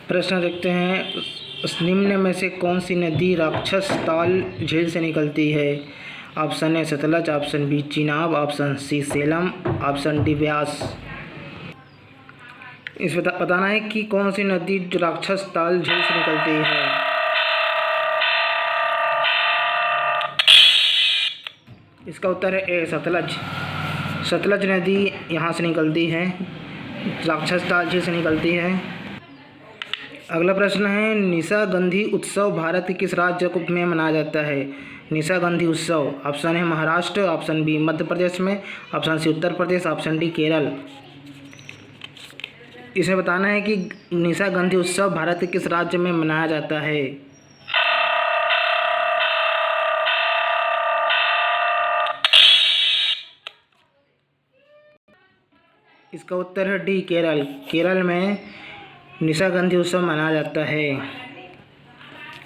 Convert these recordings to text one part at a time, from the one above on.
प्रश्न देखते हैं, निम्न में से कौन सी नदी राक्षस ताल झील से निकलती है? Option A Sutlej, option B Chenab, option C सेलम, ऑप्शन डी व्यास। इस बताना है कि कौन सी नदी राक्षस ताल झील से निकलती है। इसका उत्तर है ए सतलज। सतलज नदी यहाँ से निकलती है, राक्षस ताल झील से निकलती है। अगला प्रश्न है, निशागंधी उत्सव भारत के किस राज्य में मनाया जाता है? निशागंधी उत्सव, ऑप्शन है महाराष्ट्र, ऑप्शन बी मध्य प्रदेश में, option C Uttar Pradesh, option D Kerala. इसे बताना है कि निशागंधी उत्सव भारत के किस राज्य में मनाया जाता है। इसका उत्तर है डी केरल। केरल में निशागंधी उत्सव मनाया जाता है।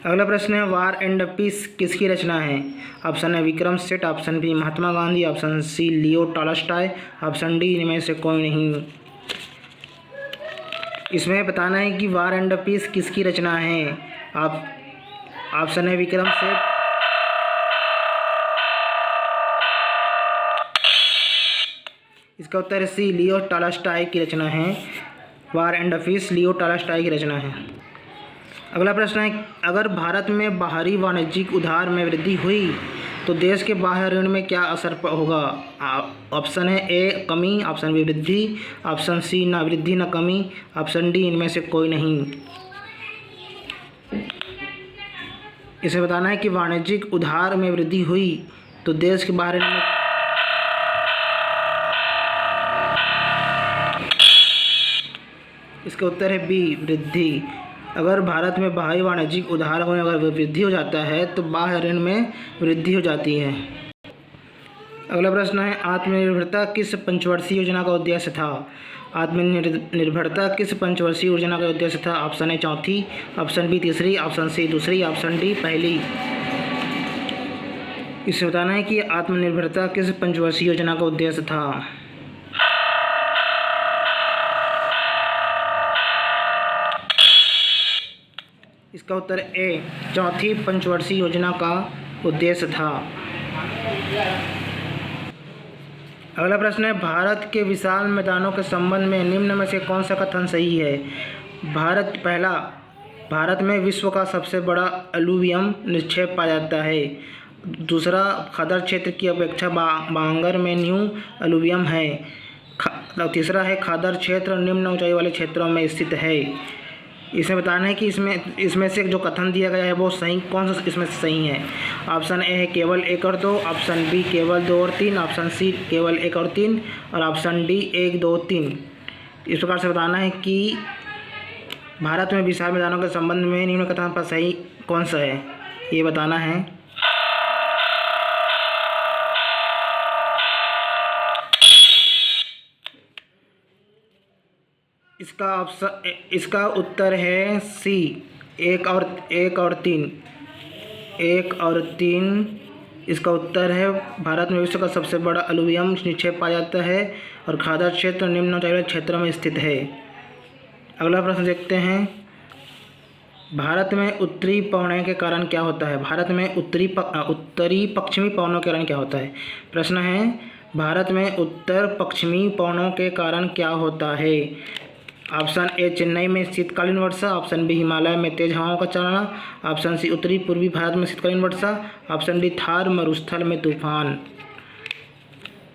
अगला प्रश्न है, वार एंड पीस किसकी रचना है? ऑप्शन है Vikram Seth, option B Mahatma Gandhi, option C Leo Tolstoy, option D इनमें से कोई नहीं। इसमें बताना है कि वार एंड पीस किसकी रचना है। आप ऑप्शन है विक्रम सेठ, इसका उत्तर है सी लियो टॉलस्टॉय की रचना है। War and piece Leo Tolstoy की रचना है। अगला प्रश्न है, अगर भारत में बाहरी वाणिज्यिक उधार में वृद्धि हुई तो देश के बाह्य ऋण में क्या असर होगा? ऑप्शन है ए कमी, ऑप्शन बी वृद्धि, ऑप्शन सी न वृद्धि न कमी, ऑप्शन डी इनमें से कोई नहीं। इसे बताना है कि वाणिज्यिक उधार में वृद्धि हुई तो देश के बाहर ऋण में इसका उत्तर है बी वृद्धि। अगर भारत में बाह्य वाणिज्यिक उधार में अगर वृद्धि हो जाता है तो बाह्य ऋण में वृद्धि हो जाती है। अगला प्रश्न है, आत्मनिर्भरता किस पंचवर्षीय योजना का उद्देश्य था? आत्मनिर्भरता किस पंचवर्षीय योजना का उद्देश्य था? ऑप्शन ए चौथी, ऑप्शन बी तीसरी, ऑप्शन सी दूसरी, ऑप्शन डी पहली। इसे बताना है कि आत्मनिर्भरता किस पंचवर्षीय योजना का उद्देश्य था। इसका उत्तर ए चौथी पंचवर्षीय योजना का उद्देश्य था। अगला प्रश्न है, भारत के विशाल मैदानों के संबंध में निम्न में से कौन सा कथन सही है? भारत में विश्व का सबसे बड़ा एलुवियल निक्षेप पाया जाता है। दूसरा, खादर क्षेत्र की अपेक्षा बांगर में न्यू एलुवियल है। तीसरा है, खादर क्षेत्र निम्न ऊंचाई वाले क्षेत्रों में स्थित है। इसे बताना है कि इसमें से जो कथन दिया गया है वो सही कौन सा इसमें से सही है। ऑप्शन ए है केवल 1 और 2, ऑप्शन बी केवल 2 और 3, ऑप्शन सी केवल 1 और 3 और ऑप्शन डी 1, 2, 3। इस प्रकार से बताना है कि भारत में विशाल मैदानों के संबंध में निम्न कथन पर सही कौन सा है, ये बताना है। इसका उत्तर है सी 1 और 3। 1 और 3 इसका उत्तर है। भारत में विश्व का सबसे बड़ा एलुवियल निक्षेप पाया जाता है और खादर क्षेत्र निम्न ऊंचाई वाले क्षेत्रों में स्थित है। अगला प्रश्न देखते हैं, भारत में उत्तरी पवनों के कारण क्या होता है? भारत में उत्तरी पश्चिमी पवनों के कारण क्या होता है? प्रश्न है, भारत में उत्तर पश्चिमी पवनों के कारण क्या होता है? ऑप्शन ए चेन्नई में शीतकालीन वर्षा, ऑप्शन बी हिमालय में तेज हवाओं का चलना, ऑप्शन सी उत्तरी पूर्वी भारत में शीतकालीन वर्षा, ऑप्शन डी थार मरुस्थल में तूफान।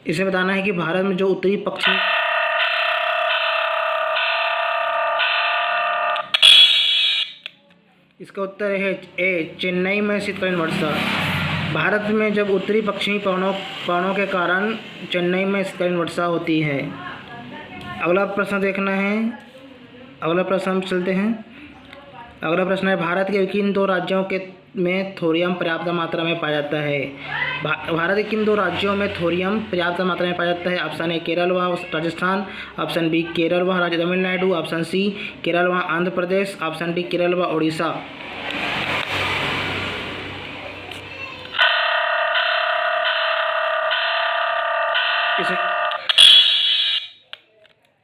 इसे बताना है कि भारत में जो उत्तरी पश्चिमी इसका उत्तर है ए चेन्नई में शीतकालीन वर्षा। भारत में जब उत्तरी पश्चिमी पवनों के कारण चेन्नई में शीतकालीन वर्षा होती है। अगला प्रश्न देखना है। अगला प्रश्न हम चलते हैं। अगला प्रश्न है, भारत के किन 2 राज्यों में थोरियम पर्याप्त मात्रा में पाया जाता है? भारत के किन 2 राज्यों में थोरियम पर्याप्त मात्रा में पाया जाता है? ऑप्शन ए केरल व राजस्थान, ऑप्शन बी केरल व राज्य तमिलनाडु, ऑप्शन सी केरल व आंध्र प्रदेश, ऑप्शन डी केरल व उड़ीसा।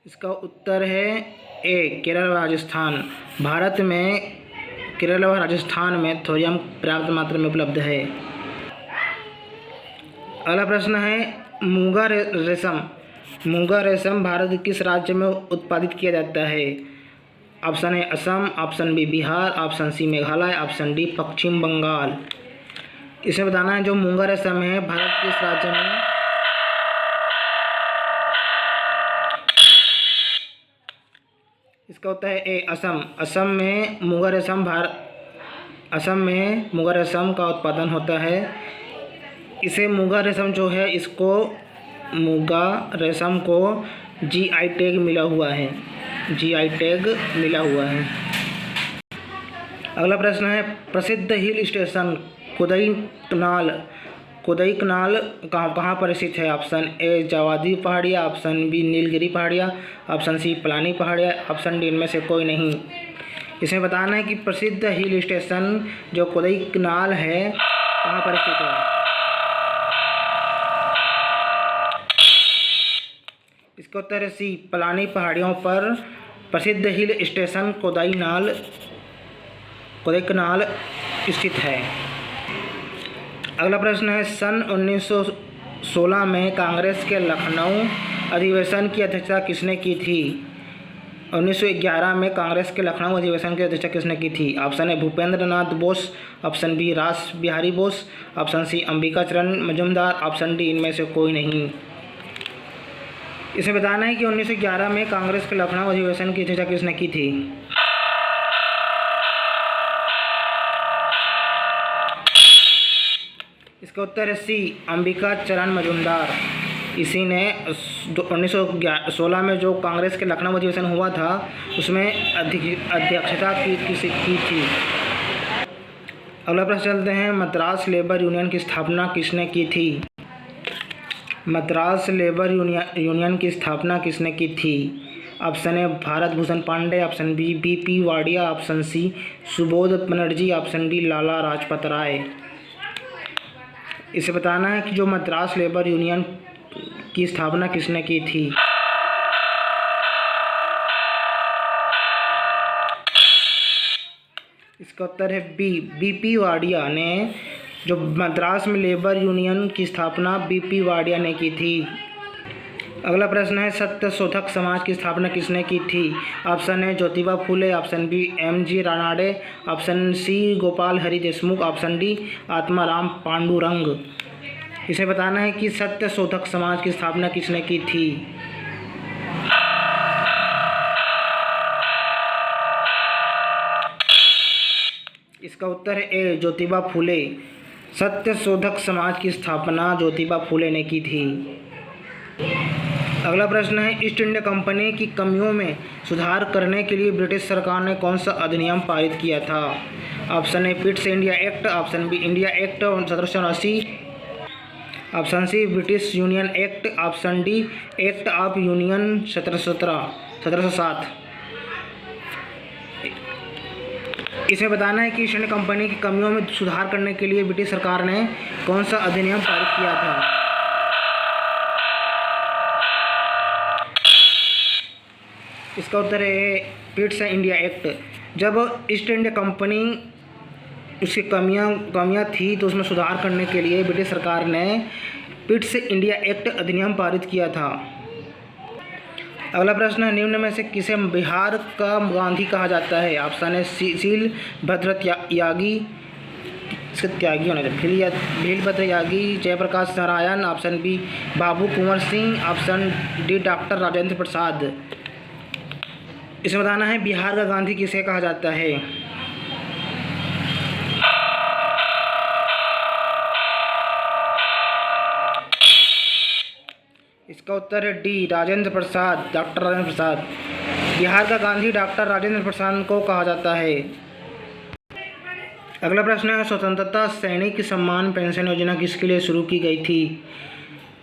इसका उत्तर है ए केरल व राजस्थान। भारत में केरल व राजस्थान में थोरियम पर्याप्त मात्रा में उपलब्ध है। अगला प्रश्न है मूंगा रेशम। मूंगा रेशम भारत के किस राज्य में उत्पादित किया जाता है? Option A Assam, option B Bihar, option C Meghalaya, option D Paschim Bengal. इसमें बताना है जो मूंगा रेशम है भारत के किस राज्य में इसका होता है ए असम। असम में मूंगा रेशम का उत्पादन होता है। इसे मूंगा रेशम जो है इसको मूंगा रेशम को जीआई टैग मिला हुआ है। जीआई टैग मिला हुआ है। अगला प्रश्न है प्रसिद्ध हिल स्टेशन कोडाईकनाल कहाँ पर स्थित है? ऑप्शन ए जावादी पहाड़ियाँ, ऑप्शन बी नीलगिरी पहाड़ियाँ, ऑप्शन सी पलानी पहाड़ियाँ, ऑप्शन डी इनमें से कोई नहीं। इसमें बताना है कि प्रसिद्ध हिल स्टेशन जो कोडाईकनाल है कहाँ पर स्थित है। इसका उत्तर है सी पलानी पहाड़ियों पर प्रसिद्ध हिल स्टेशन कोडाईकनाल स्थित है। अगला प्रश्न है सन 1916 में कांग्रेस के लखनऊ अधिवेशन की अध्यक्षता किसने की थी? 1911 में कांग्रेस के लखनऊ अधिवेशन की अध्यक्षता किसने की थी? ऑप्शन है भूपेंद्र नाथ बोस, ऑप्शन बी रास बिहारी बोस, ऑप्शन सी अंबिका चरण मजूमदार, ऑप्शन डी इनमें से कोई नहीं। इसे बताना है कि 1911 में कांग्रेस के लखनऊ अधिवेशन की अध्यक्षता किसने की थी? इसका उत्तर है सी अंबिका चरण मजूमदार। इसी ने 1916 में जो कांग्रेस के लखनऊ अधिवेशन हुआ था उसमें अध्यक्षता की थी। अगला प्रश्न चलते हैं मद्रास लेबर यूनियन की स्थापना किसने की थी? मद्रास लेबर यूनियन की स्थापना किसने की थी? Option A Bharat Bhushan Pandey, option B BP Wadia, option C Subodh Banerjee, option D Lala Lajpat Rai. इसे बताना है कि जो मद्रास लेबर यूनियन की स्थापना किसने की थी? इसका उत्तर है बी बीपी वाडिया ने। जो मद्रास में लेबर यूनियन की स्थापना बीपी वाडिया ने की थी। अगला प्रश्न है सत्यशोधक समाज की स्थापना किसने की थी? ऑप्शन है Jyotiba Phule, option B MG Ranade, option C Gopal Hari Deshmukh, option D Atmaram Pandurang. इसे बताना है कि सत्यशोधक समाज की स्थापना किसने की थी? इसका उत्तर है ए ज्योतिबा फूले। सत्यशोधक समाज की स्थापना ज्योतिबा फूले ने की थी। अगला प्रश्न है ईस्ट इंडिया कंपनी की कमियों में सुधार करने के लिए ब्रिटिश सरकार ने कौन सा अधिनियम पारित किया था? Option A Pitts India act, option B India act 1779, option C British union act, option D act of union 1707। इसमें बताना है कि ईस्ट इंडिया कंपनी की कमियों में सुधार करने के लिए ब्रिटिश सरकार ने कौन सा अधिनियम पारित किया था? इसका उत्तर है पिट्स इंडिया एक्ट। जब ईस्ट इंडिया कंपनी उसकी कमियां थी तो उसमें सुधार करने के लिए ब्रिटिश सरकार ने पिट्स इंडिया एक्ट अधिनियम पारित किया था। अगला प्रश्न है निम्न में से किसे बिहार का गांधी कहा जाता है? ऑप्शन है शील भद्र त्यागी, इसके त्यागी होने चाहिए, Bhilbhadra Tyagi, Jayaprakash Narayan, option B Babu Kunwar Singh, option D doctor Rajendra Prasad. इसमें बताना है बिहार का गांधी किसे कहा जाता है? इसका उत्तर है डी राजेंद्र प्रसाद, डॉक्टर राजेंद्र प्रसाद। बिहार का गांधी डॉक्टर राजेंद्र प्रसाद को कहा जाता है। अगला प्रश्न है स्वतंत्रता सैनिक सम्मान पेंशन योजना किसके लिए शुरू की गई थी?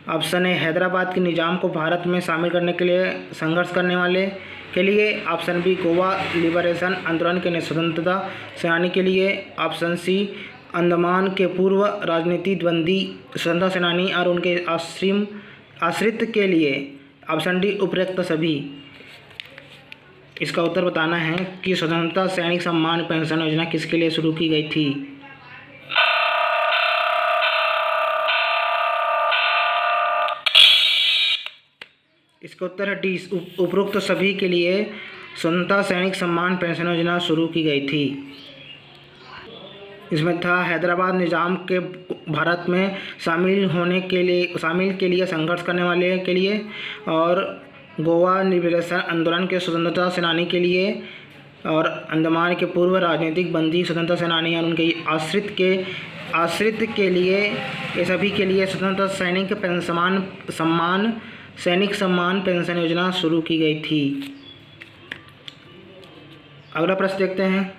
ऑप्शन है हैदराबाद के निज़ाम को भारत में शामिल करने के लिए संघर्ष करने वाले के लिए, ऑप्शन बी गोवा लिबरेशन आंदोलन के स्वतंत्रता सेनानी के लिए, ऑप्शन सी अंडमान के पूर्व राजनीति बंदी स्वतंत्रता सेनानी और उनके आश्रित के लिए, ऑप्शन डी उपरोक्त सभी। इसका उत्तर बताना है कि स्वतंत्रता सैनिक सम्मान पेंशन योजना किसके लिए शुरू की गई थी। इसका उत्तर है डी, उपरोक्त सभी के लिए स्वतंत्रता सैनिक सम्मान पेंशन योजना शुरू की गई थी। इसमें था हैदराबाद निज़ाम के भारत में शामिल के लिए संघर्ष करने वाले के लिए, और गोवा लिबरेशन आंदोलन के स्वतंत्रता सेनानी के लिए, और अंडमान के पूर्व राजनीतिक बंदी स्वतंत्रता सेनानी और उनके आश्रित के लिए, ये सभी के लिए स्वतंत्रता सैनिक सम्मान पेंशन योजना शुरू की गई थी। अगला प्रश्न देखते हैं।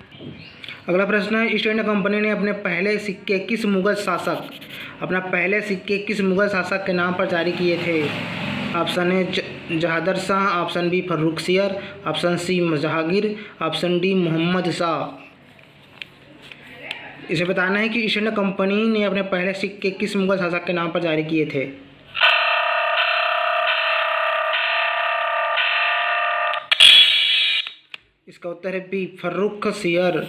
अगला प्रश्न है, ईस्ट इंडिया कंपनी ने अपने पहले सिक्के किस मुगल शासक के नाम पर जारी किए थे। Option A Jahandar Shah, option B Farrukhsiyar, option C Jahangir, option D Mohammad Shah. इसे बताना है कि ईस्ट इंडिया कंपनी ने अपने पहले सिक्के किस मुगल शासक के नाम पर जारी किए थे। इसका उत्तर है B Farrukhsiyar.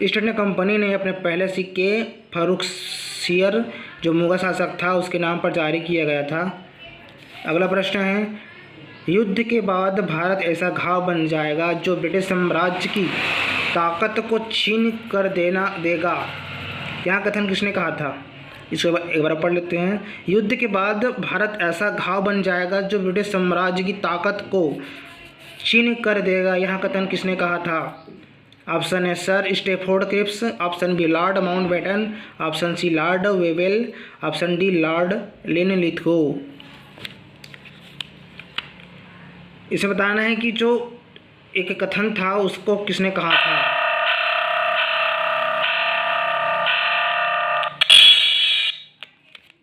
East India company ने अपने पहले सिक्के फर्रुखसियर जो मुगल शासक था उसके नाम पर जारी किया गया था। अगला प्रश्न है, युद्ध के बाद भारत ऐसा घाव बन जाएगा जो ब्रिटिश साम्राज्य की ताकत को छीन कर देगा। यहाँ कथन किसने कहा था? इसको एक बार पढ़ लेते हैं। युद्ध के बाद भारत ऐसा घाव बन जाएगा जो ब्रिटिश साम्राज्य की ताकत को छीन कर देगा। यहाँ कथन किसने कहा था? Option A sir Stafford Cripps, option B lord Mountbatten, option C lord Wavell, option D lord Linlithgow. इसे बताना है कि जो एक कथन था उसको किसने कहा था।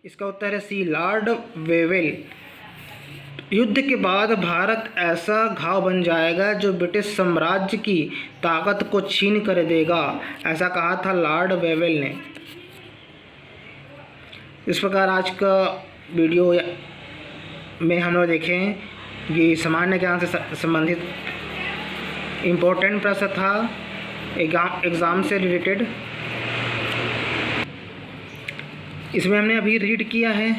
इसका उत्तर है सी लॉर्ड वेवेल। युद्ध के बाद भारत ऐसा घाव बन जाएगा जो ब्रिटिश साम्राज्य की ताकत को छीन कर देगा, ऐसा कहा था लॉर्ड वेवेल ने। इस प्रकार आज का वीडियो में हम लोग देखें कि सामान्य ज्ञान से संबंधित इम्पोर्टेंट प्रश्न था एग्ज़ाम से रिलेटेड। इसमें हमने अभी रीड किया है,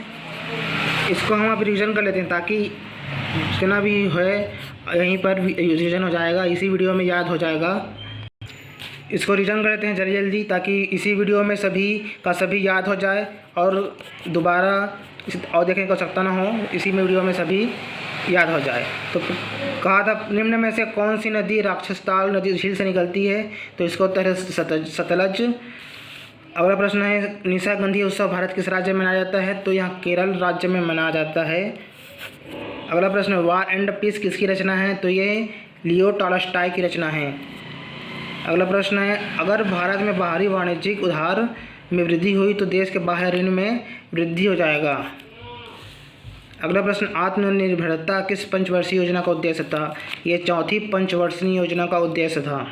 इसको हम अब रिवीजन कर लेते हैं ताकि जितना भी है यहीं पर रिवीजन हो जाएगा, इसी वीडियो में याद हो जाएगा। इसको रिवीजन कर लेते हैं जल्दी जल्दी ताकि इसी वीडियो में सभी का सभी याद हो जाए और दोबारा और देखने की आवश्यकता ना हो, इसी में वीडियो में सभी याद हो जाए। तो कहा था निम्न में से कौन सी नदी राक्षसताल नदी झील से निकलती है, तो इसका उत्तर है सतलज। अगला प्रश्न है, निशागंधी उत्सव भारत किस राज्य में मनाया जाता है, तो यहाँ केरल राज्य में मनाया जाता है। अगला प्रश्न, वार एंड पीस किसकी रचना है, तो ये लियो टॉलस्टॉय की रचना है। अगला प्रश्न है, अगर भारत में बाहरी वाणिज्यिक उधार में वृद्धि हुई तो देश के बाह्य ऋण में वृद्धि हो जाएगा। अगला प्रश्न, आत्मनिर्भरता किस पंचवर्षीय योजना का उद्देश्य था, ये चौथी पंचवर्षीय योजना का उद्देश्य था।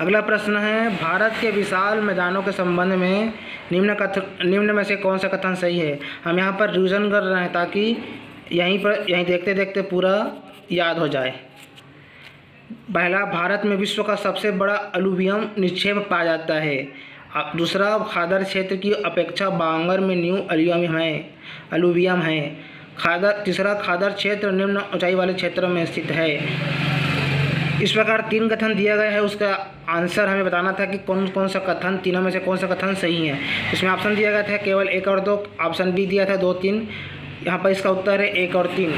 अगला प्रश्न है, भारत के विशाल मैदानों के संबंध में निम्न में से कौन सा कथन सही है। हम यहाँ पर रिवीजन कर रहे हैं ताकि यहीं देखते देखते पूरा याद हो जाए। पहला, भारत में विश्व का सबसे बड़ा अलुवियम निक्षेप पाया जाता है। दूसरा, खादर क्षेत्र की अपेक्षा बांगर में न्यू अलुवियम है। तीसरा, खादर क्षेत्र निम्न ऊंचाई वाले क्षेत्रों में स्थित है। इस प्रकार तीन कथन दिया गया है, उसका आंसर हमें बताना था कि कौन कौन सा कथन, तीनों में से कौन सा कथन सही है। इसमें ऑप्शन दिया गया था केवल 1 और 2, ऑप्शन बी दिया था 2, 3। यहाँ पर इसका उत्तर है 1 और 3।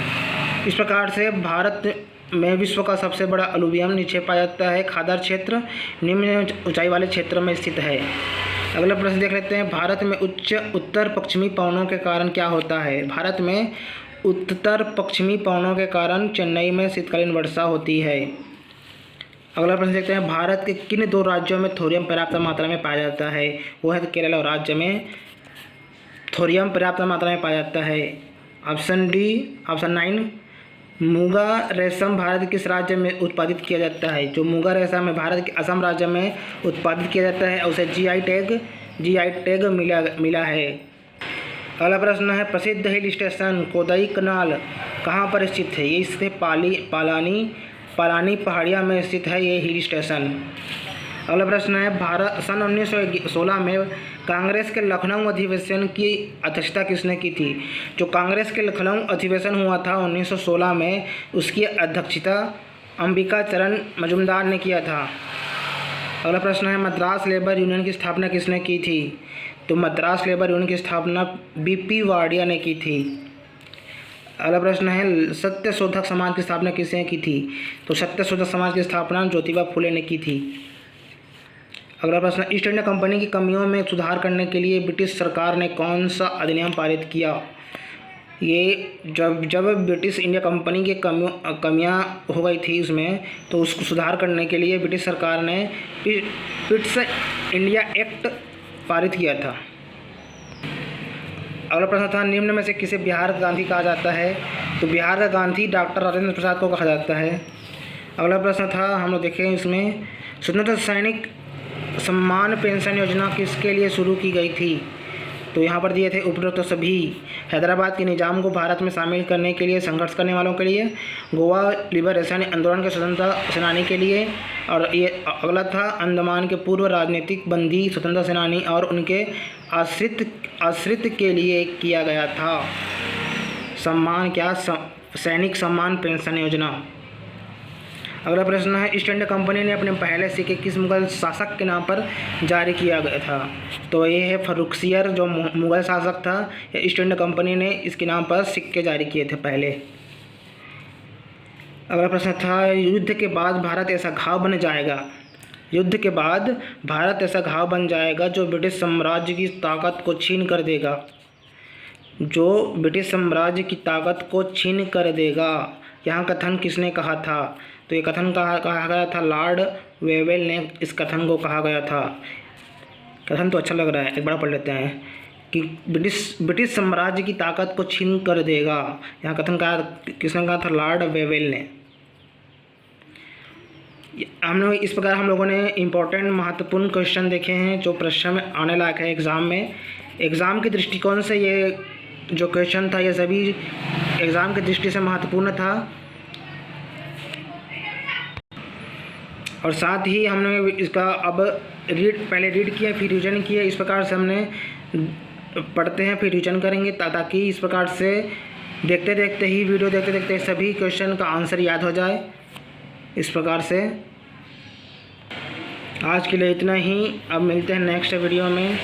इस प्रकार से भारत में विश्व का सबसे बड़ा अलुवियम निक्षेप पाया जाता है। खादर क्षेत्र निम्न ऊंचाई वाले क्षेत्र में स्थित है। अगला प्रश्न देख लेते हैं, भारत में उत्तर पश्चिमी पवनों के कारण क्या होता है। भारत में उत्तर पश्चिमी पवनों के कारण चेन्नई में शीतकालीन वर्षा होती है। अगला प्रश्न देखते हैं, भारत के किन 2 राज्यों में थोरियम पर्याप्त मात्रा में पाया जाता है। वो है केरल और राज्य में थोरियम पर्याप्त मात्रा में पाया जाता है। ऑप्शन डी, ऑप्शन 9, मूंगा रेशम भारत किस राज्य में उत्पादित किया जाता है। जो मूंगा रेशम है भारत के असम राज्य में उत्पादित किया जाता है, उसे जीआई टैग मिला है। अगला प्रश्न है, प्रसिद्ध हिल स्टेशन कोदाई कनाल कहाँ पर स्थित है। ये इससे पालानी पालानी पहाड़िया में स्थित है ये हिल स्टेशन। अगला प्रश्न है, भारत सन 1916 में कांग्रेस के लखनऊ अधिवेशन की अध्यक्षता किसने की थी? जो कांग्रेस के लखनऊ अधिवेशन हुआ था 1916 में, उसकी अध्यक्षता अंबिका चरण मजूमदार ने किया था। अगला प्रश्न है, मद्रास लेबर यूनियन की स्थापना किसने की थी? तो मद्रास लेबर यूनियन की स्थापना बीपी वाडिया ने की थी। अगला प्रश्न है, सत्यशोधक समाज की स्थापना किसने की थी? तो सत्यशोधक समाज की स्थापना ज्योतिबा फुले ने की थी। अगला प्रश्न, ईस्ट इंडिया कंपनी की कमियों में सुधार करने के लिए ब्रिटिश सरकार ने कौन सा अधिनियम पारित किया? ये जब ब्रिटिश इंडिया कंपनी की कमियां हो गई थी उसमें, तो उसको सुधार करने के लिए ब्रिटिश सरकार ने ईस्ट इंडिया एक्ट पारित किया था। अगला प्रश्न था, निम्न में से किसे बिहार का गांधी कहा जाता है? तो बिहार का गांधी डॉक्टर राजेंद्र प्रसाद को कहा जाता है। अगला प्रश्न था, हम लोग देखें इसमें, स्वतंत्रता सैनिक सम्मान पेंशन योजना किसके लिए शुरू की गई थी? तो यहाँ पर दिए थे उपरोक्त सभी। हैदराबाद के निज़ाम को भारत में शामिल करने के लिए संघर्ष करने वालों के लिए, गोवा लिबरेशन आंदोलन के स्वतंत्रता सेनानी के लिए, और ये अगला था, अंडमान के पूर्व राजनीतिक बंदी स्वतंत्रता सेनानी और उनके आश्रित के लिए किया गया था। सम्मान क्या? सैनिक सम्मान पेंशन योजना। अगला प्रश्न है, ईस्ट इंडिया कंपनी ने अपने पहले सिक्के किस मुगल शासक के नाम पर जारी किया गया था? तो ये है फर्रुखसियर, जो मुगल शासक था। ईस्ट इंडिया कंपनी ने इसके नाम पर सिक्के जारी किए थे पहले। अगला प्रश्न था, युद्ध के बाद भारत ऐसा घाव बन जाएगा, युद्ध के बाद भारत ऐसा घाव बन जाएगा जो ब्रिटिश साम्राज्य की ताकत को छीन कर देगा, जो ब्रिटिश साम्राज्य की ताकत को छीन कर देगा। यहाँ कथन किसने कहा था? तो ये कथन कहा गया था, लॉर्ड वेवेल ने इस कथन को कहा गया था। कथन तो अच्छा लग रहा है, एक बार पढ़ लेते हैं कि ब्रिटिश साम्राज्य की ताकत को छीन कर देगा। यहाँ कथन किसने कहा था? लॉर्ड वेवेल ने। हमने इस प्रकार हम लोगों ने इम्पोर्टेंट महत्वपूर्ण क्वेश्चन देखे हैं जो परीक्षा में आने लायक है एग्ज़ाम में। एग्ज़ाम के दृष्टिकोण से ये जो क्वेश्चन था ये सभी एग्ज़ाम की दृष्टि से महत्वपूर्ण था, और साथ ही हमने इसका अब पहले रीड किया फिर रिविजन किया। इस प्रकार से हमने पढ़ते हैं फिर रिविजन करेंगे ताकि इस प्रकार से देखते देखते ही वीडियो देखते देखते सभी क्वेश्चन का आंसर याद हो जाए। इस प्रकार से आज के लिए इतना ही। अब मिलते हैं नेक्स्ट वीडियो में।